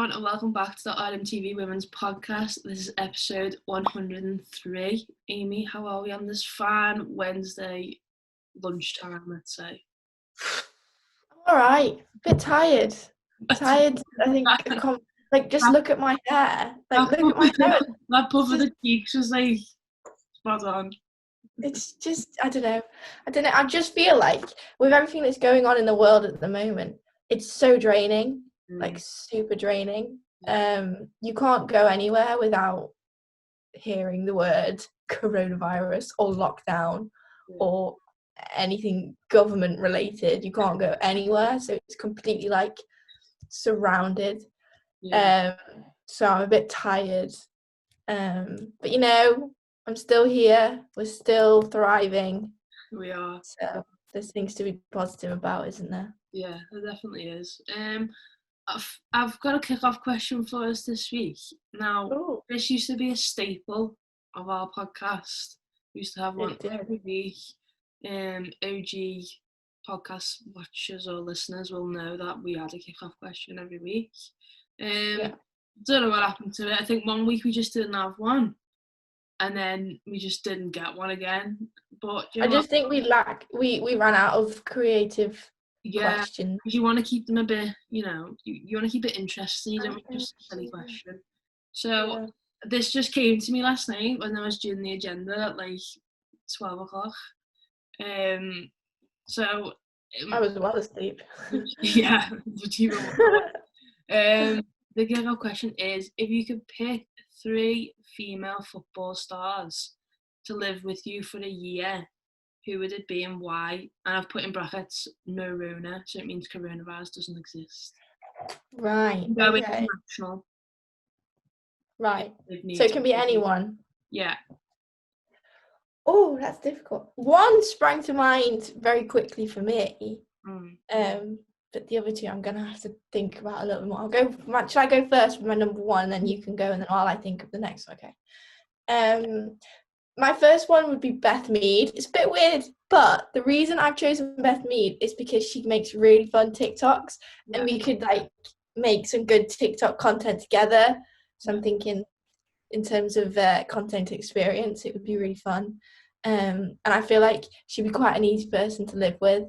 everyone, and welcome back to the RMTV Women's Podcast. This is episode 103. Amy, how are we on this fine Wednesday lunchtime, let's say? All right, a bit tired. I think. Just look at my hair. Look at my hair. That puff of the cheeks was like spot on. It's just, I don't know. I just feel like with everything that's going on in the world at the moment, it's so draining, like super draining. You can't go anywhere without hearing the word coronavirus or lockdown or anything government related. You can't go anywhere, so it's completely like surrounded. So I'm a bit tired, but you know, I'm still here. We're still thriving. We are. So there's things to be positive about, isn't there? Yeah, there definitely is. I've got a kick-off question for us this week. Now, this used to be a staple of our podcast. We used to have one every week. OG podcast watchers or listeners will know that we had a kick-off question every week. Don't know what happened to it. I think one week we just didn't have one, and then we just didn't get one again. But I just think we ran out of creative questions. You want to keep them a bit, you want to keep it interesting. You don't want just a silly question. So this just came to me last night when I was doing the agenda at like 12 o'clock. So I was well asleep. Yeah, but you the kick-off question is: if you could pick 3 female football stars to live with you for a year, who would it be and why? And I've put in brackets no Rona, so it means coronavirus doesn't exist. Right. Go international. Right. So it can be anyone. Yeah. Oh, that's difficult. One sprang to mind very quickly for me. But the other two I'm gonna have to think about a little bit more. Should I go first with my number one, and then you can go, and then I think of the next one? Okay. My first one would be Beth Mead. It's a bit weird, but the reason I've chosen Beth Mead is because she makes really fun TikToks, and we could like make some good TikTok content together. So I'm thinking, in terms of content experience, it would be really fun. And I feel like she'd be quite an easy person to live with.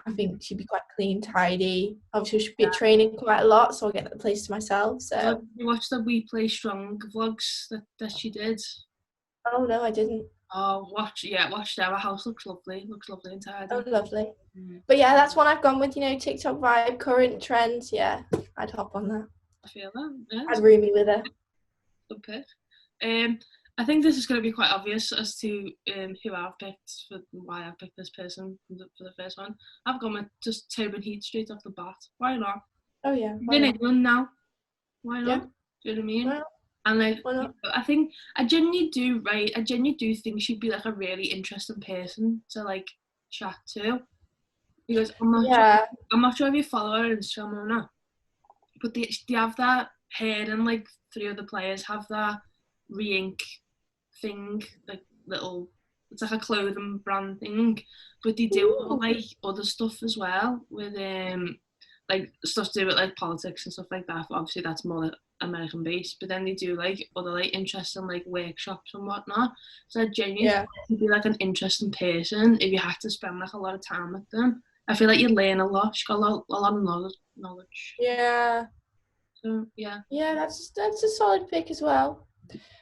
I think she'd be quite clean, tidy. Obviously, she'd be at training quite a lot, so I'll get the place to myself. So you watched the We Play Strong vlogs that she did? Oh no, I didn't. Oh, watch there. Our house looks lovely. Looks lovely and tidy. Oh, lovely. But yeah, that's one I've gone with. TikTok vibe, current trends. Yeah, I'd hop on that. I feel that. Yeah. I'd roomie with her. Good pick. I think this is going to be quite obvious as to who I've picked for why I've picked this person for the first one. I've gone with just Tobin Heath straight off the bat. Why not? Oh yeah. We're in England now. Why not? Yeah. Do you know what I mean? Well, and like, I think I genuinely do think she'd be like a really interesting person to like chat to, because I'm not sure if you follow her on Instagram or not, but they have that hair, and like 3 other players have that re-ink thing, like little, it's like a clothing brand thing, but they do like other stuff as well with like stuff to do with like politics and stuff like that. Obviously that's more American based, but then they do like other like interesting like workshops and whatnot. So I genuinely think you'd be like an interesting person if you had to spend like a lot of time with them. I feel like you'd learn a lot. She's got a lot of knowledge. Yeah. So yeah. Yeah, that's a solid pick as well.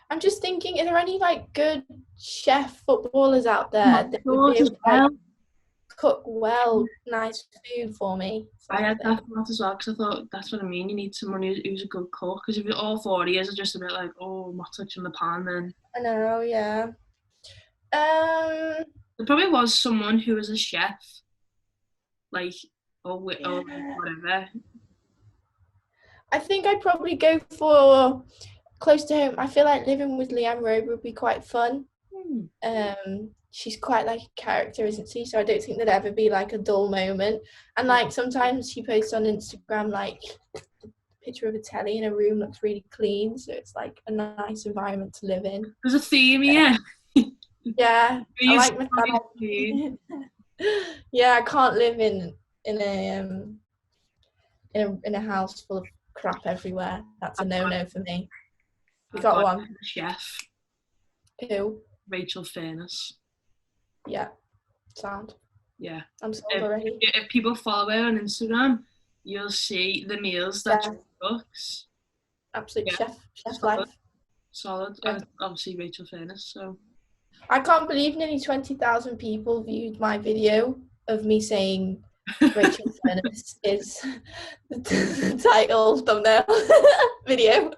I'm just thinking, are there any like good chef footballers out there that would be able to like, cook nice food for me? I had that thought as well, because I thought that's what I mean. You need someone who's a good cook, because if you're all 4 years are just a bit like, I'm not touching the pan, then I know, yeah. There probably was someone who was a chef, like or whatever. I think I'd probably go for close to home. I feel like living with Leanne Rowe would be quite fun. She's quite like a character, isn't she? So I don't think there'd ever be like a dull moment. And like sometimes she posts on Instagram like a picture of a telly and her room looks really clean, so it's like a nice environment to live in. There's a theme, yeah. Yeah, I like my family. Yeah, I can't live in a house full of crap everywhere. That's a no-no for me. You I've got one? Chef. Who? Rachel Furness. Yeah, sound. Yeah. I'm sold already. If people follow her on Instagram, you'll see the meals that she cooks. Absolute chef solid, life. Solid. Yeah. And obviously Rachel Furness, so. I can't believe nearly 20,000 people viewed my video of me saying Rachel Furness is the title thumbnail video.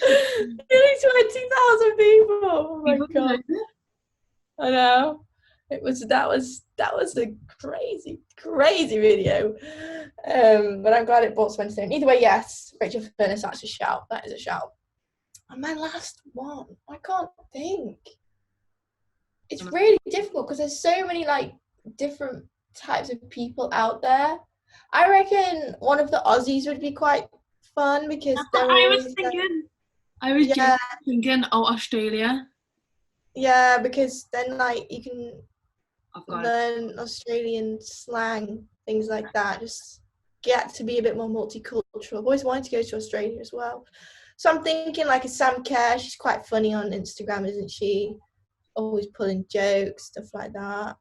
Nearly 20,000 people. Oh my god. I know. That was a crazy video. But I'm glad it brought some entertainment. Either way, yes, Rachel Furness, that's a shout. That is a shout. And my last one, I can't think. It's really difficult because there's so many like different types of people out there. I reckon one of the Aussies would be quite fun because they're always I was just thinking, Australia. Yeah, because then like you can learn Australian slang, things like that. Just get to be a bit more multicultural. I've always wanted to go to Australia as well. So I'm thinking like a Sam Kerr. She's quite funny on Instagram, isn't she? Always pulling jokes, stuff like that.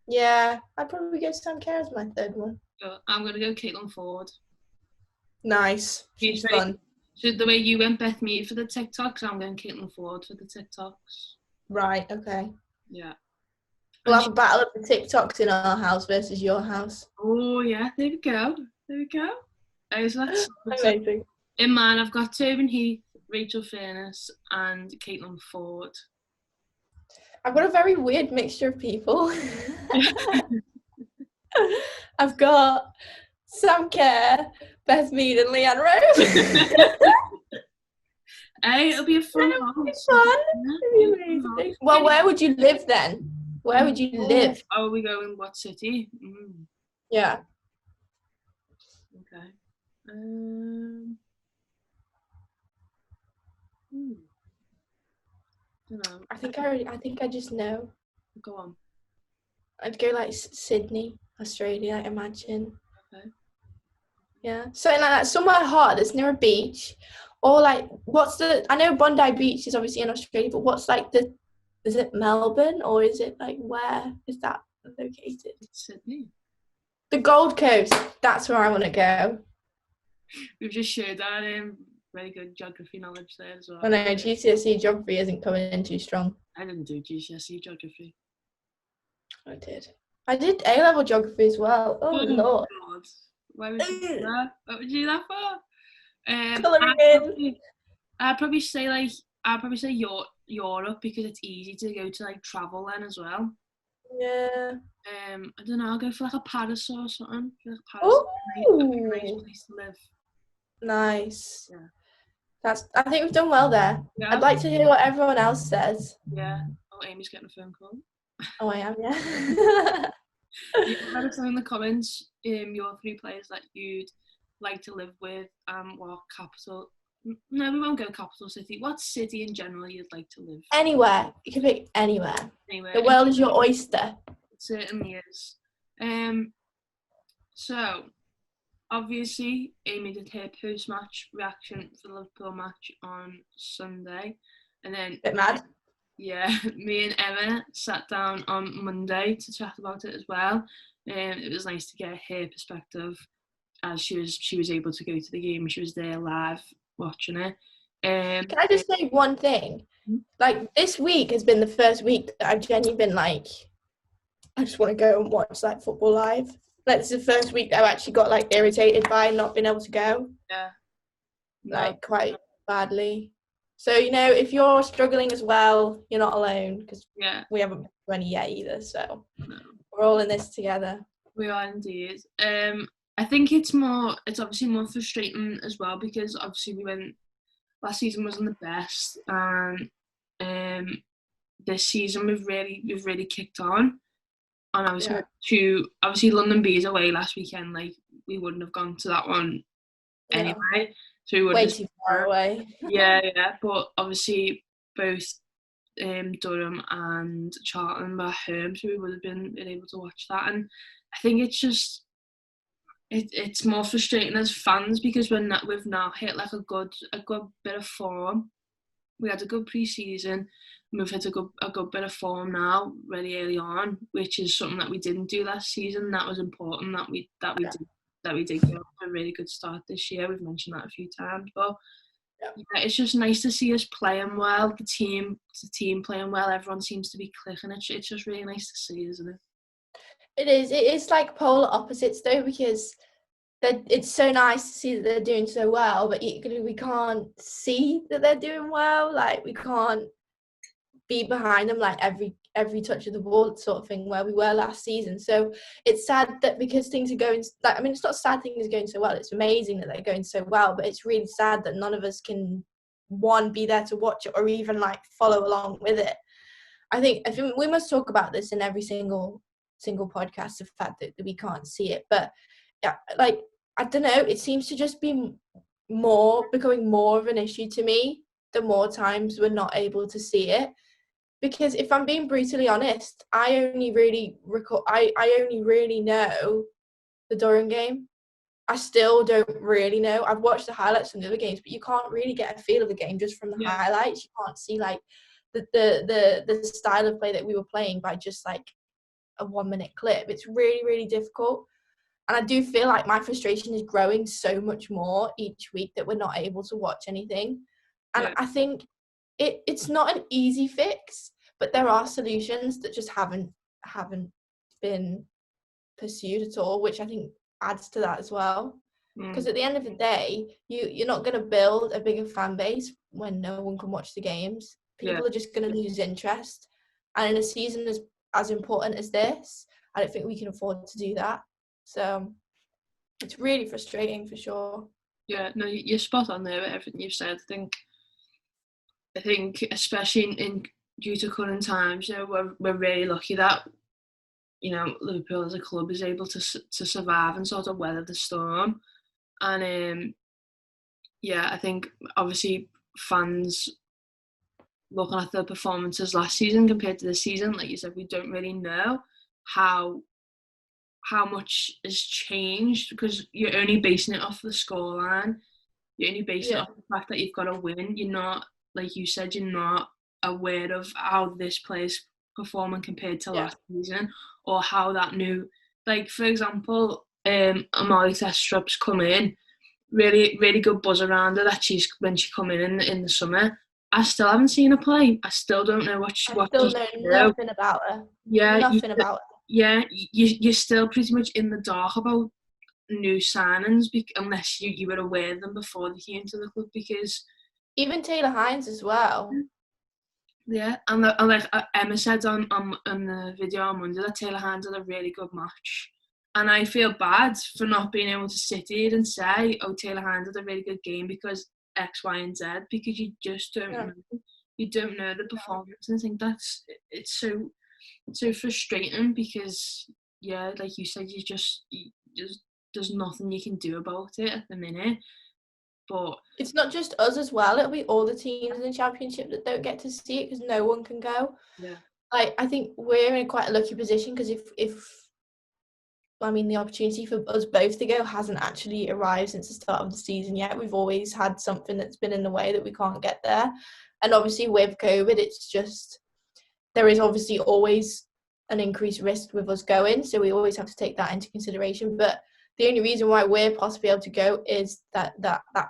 Yeah, I'd probably go Sam Kerr as my third one. I'm going to go Caitlin Ford. Nice. She's fun. So the way you went Beth Mead for the TikToks, I'm going Caitlin Ford for the TikToks. Right, okay. Yeah. We'll have a battle of the TikToks in our house versus your house. Oh, yeah. There we go. So that's amazing. In mine, I've got Tobin Heath, Rachel Furness, and Caitlin Ford. I've got a very weird mixture of people. I've got Sam Kerr, Beth Mead, and Leanne Rose. Hey, it'll be a fun house. It'll be amazing. Well, where would you live then? Where would you live? Oh, are we going what city? Yeah. Okay. Don't know. I think I just know. Go on. I'd go like Sydney, Australia, I imagine. Okay. Yeah. Something like that. Somewhere hot that's near a beach. Or like, I know Bondi Beach is obviously in Australia, but what's like is it Melbourne or is it like, where is that located? It's Sydney. The Gold Coast. That's where I want to go. We've just shared our very good geography knowledge there as well. I know, GCSE geography isn't coming in too strong. I didn't do GCSE geography. I did. I did A-level geography as well. Oh, Lord. God. Why would you do that? What would you do that for? Colouring in. I'd probably say Europe because it's easy to go to like travel then as well. Yeah. I don't know. I'll go for like a Paris or something. Like Paris is a nice place to live. Nice. Yeah. I think we've done well there. Yeah. I'd like to hear what everyone else says. Yeah. Oh, Amy's getting a phone call. Oh, I am. Yeah. Let us know in the comments your 3 players that you'd like to live with and what capital. No, we won't go capital city. What city in general you'd like to live? Anywhere. You can pick anywhere. The world is your oyster. It certainly is. So, obviously, Amy did her post-match reaction for the Liverpool match on Sunday. And then... Bit mad. Yeah, me and Emma sat down on Monday to chat about it as well. It was nice to get her perspective as she was able to go to the game. She was there live watching it. Can I just say one thing? Like, this week has been the first week that I've genuinely been like, I just want to go and watch like football live. Like, it's the first week that I've actually got like irritated by not being able to go. Yeah. Like, quite badly. So, if you're struggling as well, you're not alone because we haven't been to any yet either. So we're all in this together. We are indeed. I think it's obviously more frustrating as well because obviously last season wasn't the best, and this season we've really kicked on. And obviously London Bees away last weekend, like we wouldn't have gone to that one anyway. So we would way too far away. yeah. But obviously both Durham and Charlton were home, so we would have been able to watch that. And I think it's it's more frustrating as fans because we've now hit like a good bit of form. We had a good pre-season. We've hit a good bit of form now, really early on, which is something that we didn't do last season. That was important that we did get a really good start this year. We've mentioned that a few times, but yeah, it's just nice to see us playing well. The team playing well. Everyone seems to be clicking. It's just really nice to see, isn't it? It is. It is like polar opposites though, because it's so nice to see that they're doing so well, but equally we can't see that they're doing well. Like we can't be behind them like every touch of the ball sort of thing where we were last season. So it's sad that because things are going like, I mean, it's not sad things are going so well. It's amazing that they're going so well, but it's really sad that none of us can be there to watch it or even like follow along with it. I think we must talk about this in every single podcast, the fact that we can't see it. But yeah, like I don't know, it seems to just be becoming more of an issue to me the more times we're not able to see it. Because if I'm being brutally honest, I only really know the Durham game. I still don't really know. I've watched the highlights from the other games, but you can't really get a feel of the game just from the highlights. You can't see like the style of play that we were playing by just like a 1 minute clip. It's really, really difficult. And I do feel like my frustration is growing so much more each week that we're not able to watch anything. And I think it's not an easy fix, but there are solutions that just haven't been pursued at all, which I think adds to that as well. Because at the end of the day, you're not going to build a bigger fan base when no one can watch the games. People are just going to lose interest. And in a season as important as this, I don't think we can afford to do that. So it's really frustrating for sure. Yeah, no, you're spot on there with everything you've said. I think especially in due to current times, you know, we're really lucky that, you know, Liverpool as a club is able to survive and sort of weather the storm. And I think obviously fans looking at the performances last season compared to this season, like you said, we don't really know how much has changed because you're only basing it off the scoreline. You're only basing it off the fact that you've got to win. You're not, like you said, you're not aware of how this player's performing compared to last season, or how that new, like for example, Amari Testrup's come in, really really good buzz around her that she's when she come in the summer. I still haven't seen her play. I still don't know what I still know nothing about her. Yeah, nothing about her. Yeah, you're still pretty much in the dark about new signings unless you were aware of them before they came to the club, because even Taylor Hines as well. Yeah, and like Emma said on the video on Monday that Taylor Hines had a really good match, and I feel bad for not being able to sit here and say, oh, Taylor Hines had a really good game because X, Y, and Z, because you just don't know. You don't know the performance, and I think it's so frustrating because like you said, you just there's nothing you can do about it at the minute. But it's not just us as well. It'll be all the teams in the Championship that don't get to see it because no one can go. Yeah. Like I think we're in quite a lucky position because if I mean the opportunity for us both to go hasn't actually arrived since the start of the season yet. We've always had something that's been in the way that we can't get there. And obviously with COVID, it's just there is obviously always an increased risk with us going, so we always have to take that into consideration. But the only reason why we're possibly able to go is that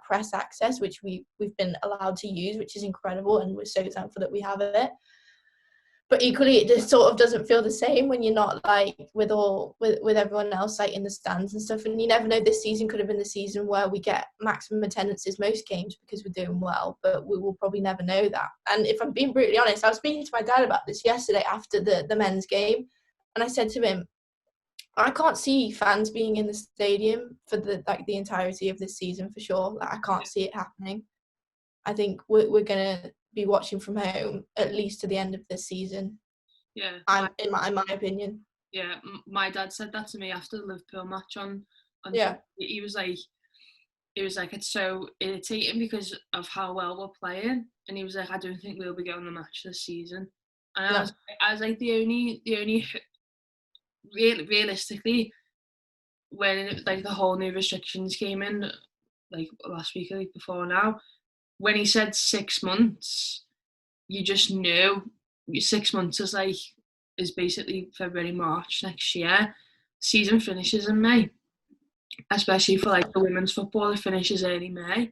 press access, which we've been allowed to use, which is incredible, and we're so thankful that we have it. But equally, it just sort of doesn't feel the same when you're not like with everyone else like in the stands and stuff. And you never know, this season could have been the season where we get maximum attendances most games because we're doing well, but we will probably never know that. And if I'm being brutally honest, I was speaking to my dad about this yesterday after the men's game, and I said to him, I can't see fans being in the stadium for the entirety of this season for sure. Like I can't see it happening. I think we're gonna be watching from home at least to the end of this season. Yeah, in my opinion. Yeah, my dad said that to me after the Liverpool match on he was like it's so irritating because of how well we're playing, and he was like, I don't think we'll be getting the match this season. And I was like, the only realistically, when like the whole new restrictions came in, like last week or week before now, when he said 6 months, you just knew 6 months is basically February, March next year. Season finishes in May, especially for like the women's football. It finishes early May.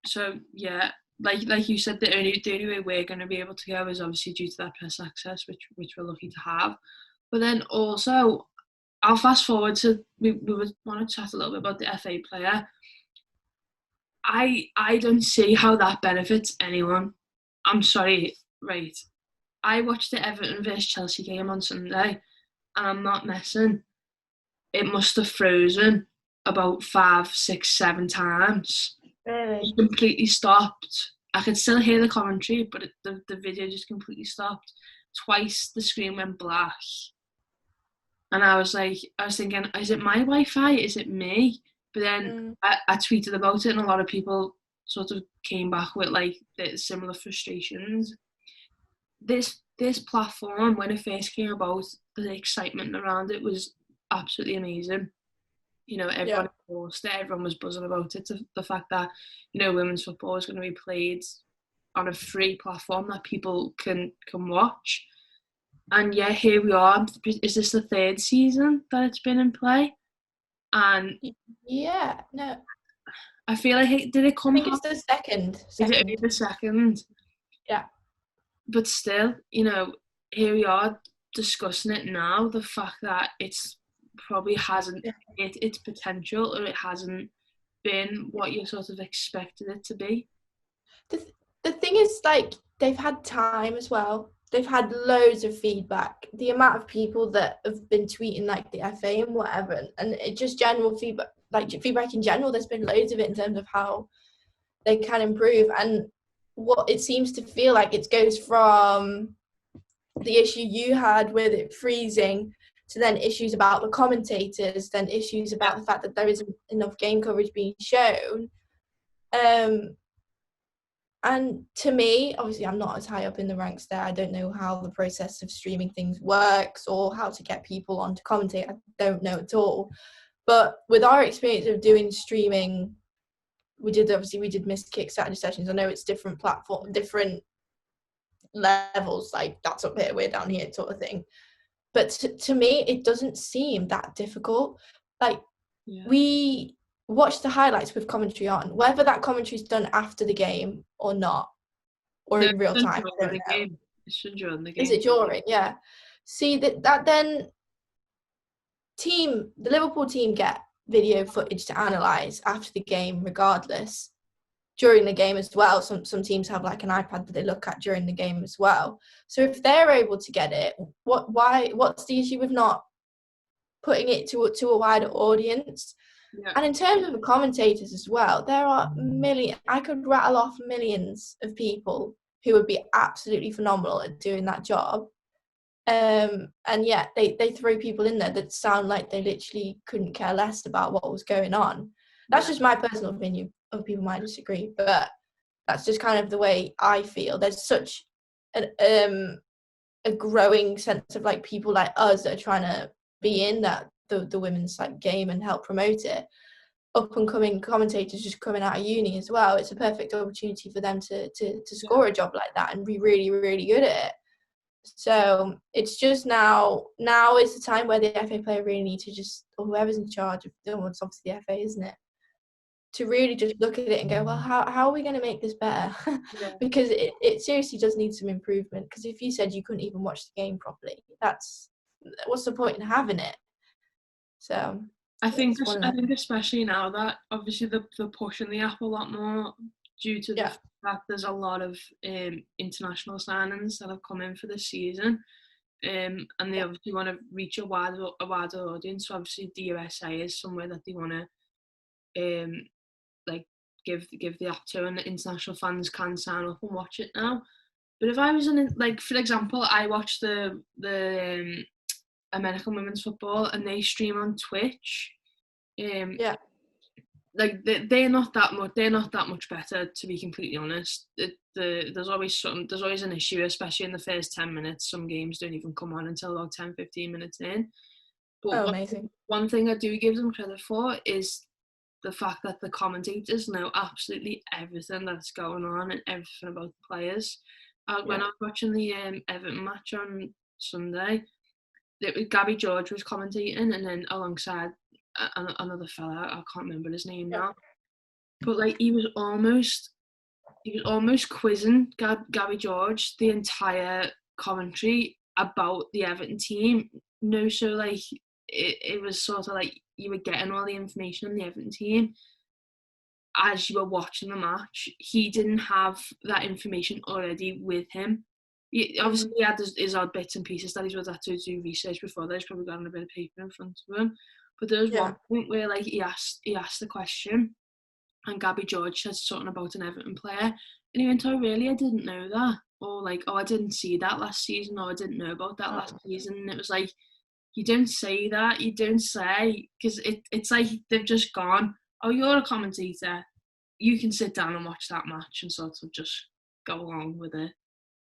So yeah, like you said, the only way we're going to be able to go is obviously due to that press access, which we're lucky to have. But then also, I'll fast forward to we would want to chat a little bit about the FA player. I don't see how that benefits anyone. I'm sorry, right? I watched the Everton vs Chelsea game on Sunday, and I'm not messing. It must have frozen about 5, 6, 7 times. Really? It completely stopped. I could still hear the commentary, but the video just completely stopped. Twice the screen went black. And I was thinking, is it my Wi-Fi? Is it me? But then I tweeted about it, and a lot of people sort of came back with like similar frustrations. This platform, when it first came about, the excitement around it was absolutely amazing. You know, everyone endorsed it, everyone was buzzing about it. The fact that, you know, women's football is going to be played on a free platform that people can watch. And yeah, here we are. Is this the 3rd season that it's been in play? And yeah, no, I feel like did it come? I think it's the second. Is it only the second? Yeah. But still, you know, here we are discussing it now. The fact that it's probably hasn't hit its potential, or it hasn't been what you sort of expected it to be. The thing is, like, they've had time as well. They've had loads of feedback. The amount of people that have been tweeting like the FA and whatever, and it just general feedback, like feedback in general. There's been loads of it in terms of how they can improve, and what it seems to feel like it goes from the issue you had with it freezing to then issues about the commentators, then issues about the fact that there isn't enough game coverage being shown. And to me, obviously, I'm not as high up in the ranks there. I don't know how the process of streaming things works or how to get people on to commentate. I don't know at all. But with our experience of doing streaming, we did miss kick Saturday sessions. I know it's different platform, different levels, like that's up here, we're down here sort of thing. But to me, it doesn't seem that difficult. Like, we watch the highlights with commentary on, whether that commentary is done after the game or not, or in real time. I don't know. It's during the game. Is it during? Yeah. See that then the Liverpool team get video footage to analyse after the game regardless, during the game as well. Some teams have like an iPad that they look at during the game as well. So if they're able to get it, what's the issue with not putting it to a wider audience? Yeah. And in terms of the commentators as well, there are I could rattle off millions of people who would be absolutely phenomenal at doing that job. And yet they throw people in there that sound like they literally couldn't care less about what was going on. That's just my personal opinion. Other people might disagree, but that's just kind of the way I feel. There's such a growing sense of like people like us that are trying to be in that the women's like game and help promote it. Up and coming commentators just coming out of uni as well. It's a perfect opportunity for them to score a job like that and be really, really good at it. So it's just now is the time where the FA player really need to just, or whoever's in charge of doing, it's obviously the FA, isn't it? To really just look at it and go, well, how are we going to make this better? Because it seriously does need some improvement. Because if you said you couldn't even watch the game properly, what's the point in having it? So I think especially now that obviously they're pushing the app a lot more due to the fact there's a lot of international signings that have come in for this season, and they obviously want to reach a wider audience. So obviously the USA is somewhere that they want to like give the app to, and the international fans can sign up and watch it now. But if I was in, like, for example, I watch the American women's football and they stream on Twitch. Like they're not that much better, to be completely honest. There's always an issue, especially in the first 10 minutes. Some games don't even come on until about 10-15 minutes in. But amazing. one thing I do give them credit for is the fact that the commentators know absolutely everything that's going on and everything about the players. When I was watching the Everton match on Sunday, Gabby George was commentating, and then alongside another fella, I can't remember his name now, but like he was almost quizzing Gabby George the entire commentary about the Everton team. No, so like it was sort of like you were getting all the information on the Everton team as you were watching the match. He didn't have that information already with him. Obviously, he had his odd bits and pieces that he would have to do research before. There's probably got a bit of paper in front of him. But there was one point where like he asked the question, and Gabby George said something about an Everton player, and he went, "Oh, really? I didn't know that." Or like, "Oh, I didn't see that last season," or "I didn't know about that last season." And it was like, you don't say that. You don't say, because it's like they've just gone, "Oh, you're a commentator. You can sit down and watch that match and sort of just go along with it."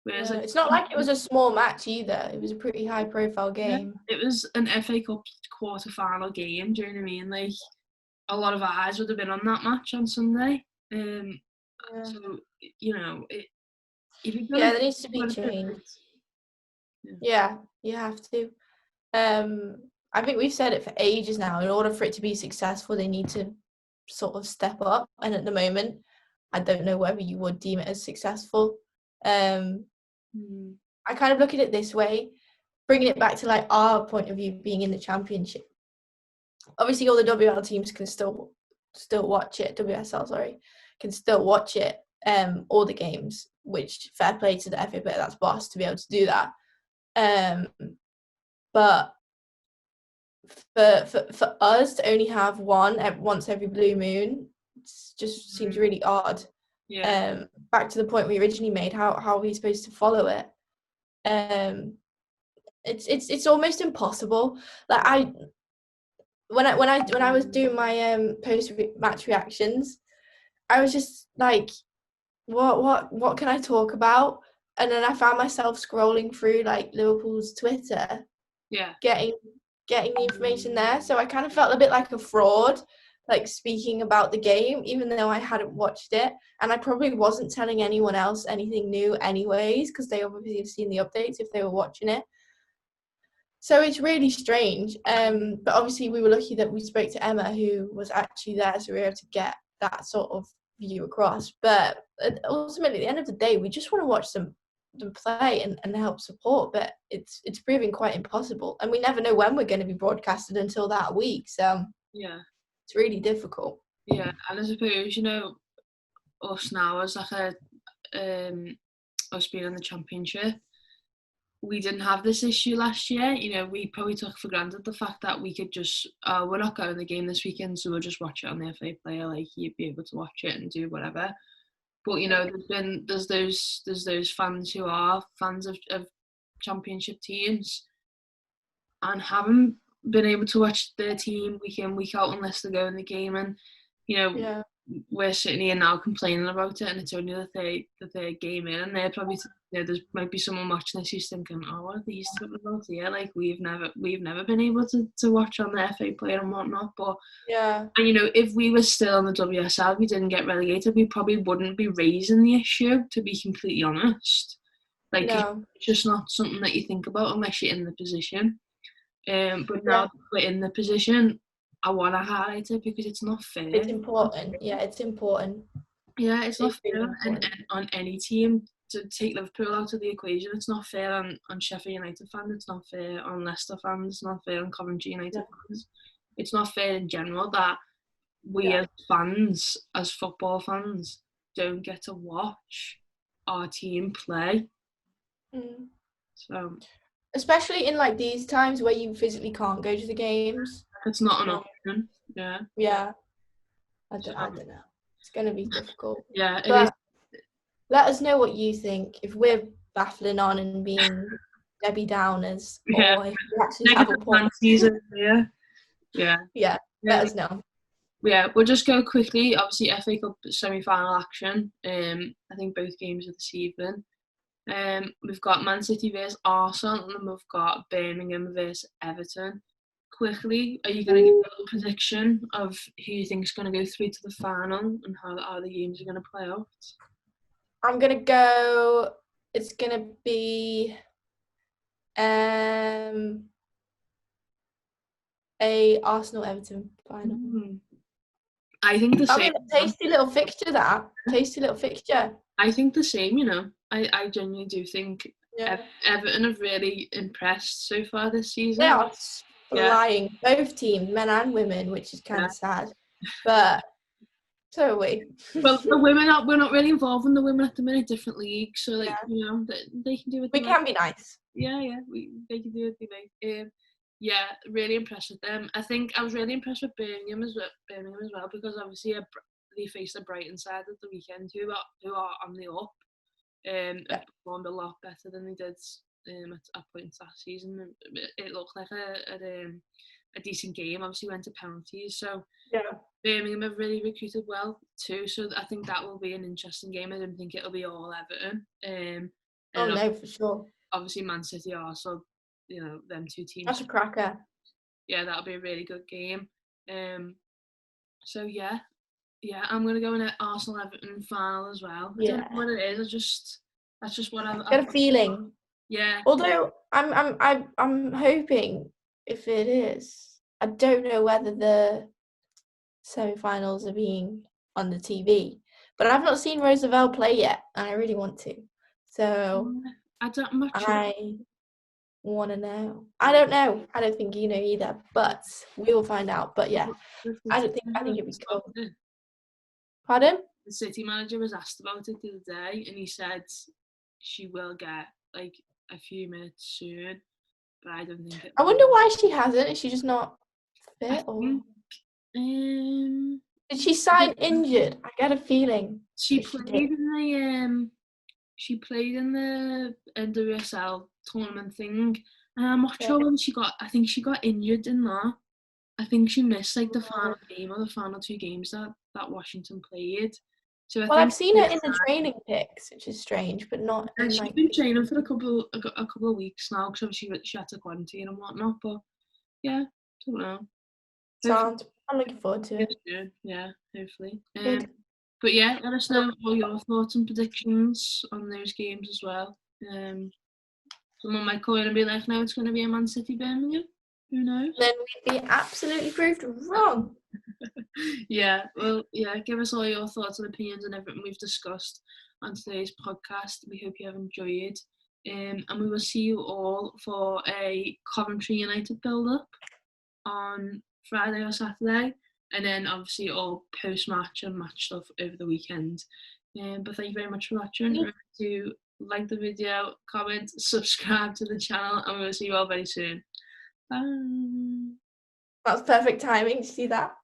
Whereas like, it's not like it was a small match either. It was a pretty high profile game. It was an FA Cup quarter final game. Do you know what I mean? Like, a lot of eyes would have been on that match on Sunday. So you know, there needs to be change. Yeah, you have to. I think we've said it for ages now. In order for it to be successful, they need to sort of step up. And at the moment, I don't know whether you would deem it as successful. I kind of look at it this way, bringing it back to like our point of view being in the Championship. Obviously, all the WL teams can still watch it. WSL, sorry, can still watch it. All the games, which fair play to the FA player that's boss to be able to do that. But for us to only have one once every blue moon just seems really odd. Back to the point we originally made, how are we supposed to follow it? It's almost impossible. Like when I was doing my post match reactions, I was just like, what can I talk about? And then I found myself scrolling through like Liverpool's Twitter, getting the information there. So I kind of felt a bit like a fraud, like speaking about the game, even though I hadn't watched it. And I probably wasn't telling anyone else anything new anyways, because they obviously have seen the updates if they were watching it. So it's really strange. But obviously we were lucky that we spoke to Emma, who was actually there, so we were able to get that sort of view across. But ultimately, at the end of the day, we just want to watch them play and help support, but it's proving quite impossible, and we never know when we're going to be broadcasted until that week, so it's really difficult. And I suppose, you know, us now as like us being in the Championship, we didn't have this issue last year. You know, we probably took for granted the fact that we could just, we're not going to the game this weekend, so we'll just watch it on the FA player. Like, you'd be able to watch it and do whatever. But you know, there's those fans who are fans of Championship teams and haven't been able to watch their team week in, week out unless they go in the game. And you know, we're sitting here now complaining about it, and it's only the third game in, and they're probably, you know, there might be someone watching this who's thinking, "Oh, what are these talking about here? Like, we've never been able to watch on the FA player and whatnot." But and you know, if we were still on the WSL, we didn't get relegated, we probably wouldn't be raising the issue, to be completely honest. Like, it's just not something that you think about unless you're in the position. But now that we're in the position, I want to highlight it because it's not fair. It's important. It's important. Yeah, it's not fair on any team to take Liverpool out of the equation. It's not fair on Sheffield United fans. It's not fair on Leicester fans. It's not fair on Coventry United fans. It's not fair in general that we as fans, as football fans, don't get to watch our team play. So, especially in like these times where you physically can't go to the games, it's not an option. I don't know, it's going to be difficult. But let us know what you think, if we're baffling on and being Debbie Downers, or if we actually have a point. Let us know. We'll just go quickly. Obviously, FA Cup semi-final action. I think both games are this evening. We've got Man City versus Arsenal, and then we've got Birmingham versus Everton. quickly, are you going to give a little prediction of who you think is going to go through to the final and how the games are going to play out? I'm going to go, it's going to be a Arsenal-Everton final. I think the same. Tasty little fixture, that. Tasty little fixture. I think the same, you know. I genuinely do think Everton have really impressed so far this season. They are flying, both teams, men and women, which is kind of sad. But so are we. Well, the women we're not really involved in the women at the minute, different leagues, so like you know they can do it. We can be nice. Yeah, they can do it. Yeah, really impressed with them. I think I was really impressed with Birmingham as well because obviously they faced the Brighton side at the weekend, who are on the up. Performed a lot better than they did at points last season. It looked like a decent game. Obviously went to penalties, so Birmingham have really recruited well too. So I think that will be an interesting game. I don't think it'll be all Everton. No, for sure. Obviously Man City, Arsenal, you know, them two teams. That's a cracker. Yeah, that'll be a really good game. So yeah, I'm gonna go in an Arsenal Everton final as well. I don't know what it is. That's just what I've got a feeling. Yeah. Although I'm hoping if it is, I don't know whether the semi-finals are being on the TV, but I've not seen Roosevelt play yet, and I really want to. So I'm not sure. I want to know. I don't know. I don't think you know either, but we will find out. But yeah, I think it'd be cool. Pardon? The City manager was asked about it the other day, and he said she will get like a few minutes soon, but I don't think it. I wonder why she hasn't. Is she just not fit? Did she sign injured? I get a feeling. She played in the NWSL tournament thing. And I'm not sure when she got. I think she got injured in that. I think she missed like the final game or the final two games that Washington played. So I've seen her in the training pics, which is strange, but not. And she's been training for a couple of weeks now because obviously she had to quarantine and whatnot. But yeah, I don't know. I'm looking forward to it. Good. Yeah, hopefully. But yeah, let us know all your thoughts and predictions on those games as well. Someone might call in and be like, no, it's going to be a Man City Birmingham. Who knows? Then we'd be absolutely proved wrong. Yeah, well, yeah, give us all your thoughts and opinions on everything we've discussed on today's podcast. We hope you have enjoyed. And we will see you all for a Coventry United build-up on Friday or Saturday. And then obviously all post-match and match stuff over the weekend. But thank you very much for watching. Remember to like the video, comment, subscribe to the channel, and we will see you all very soon. Bye. That's perfect timing. Did you see that?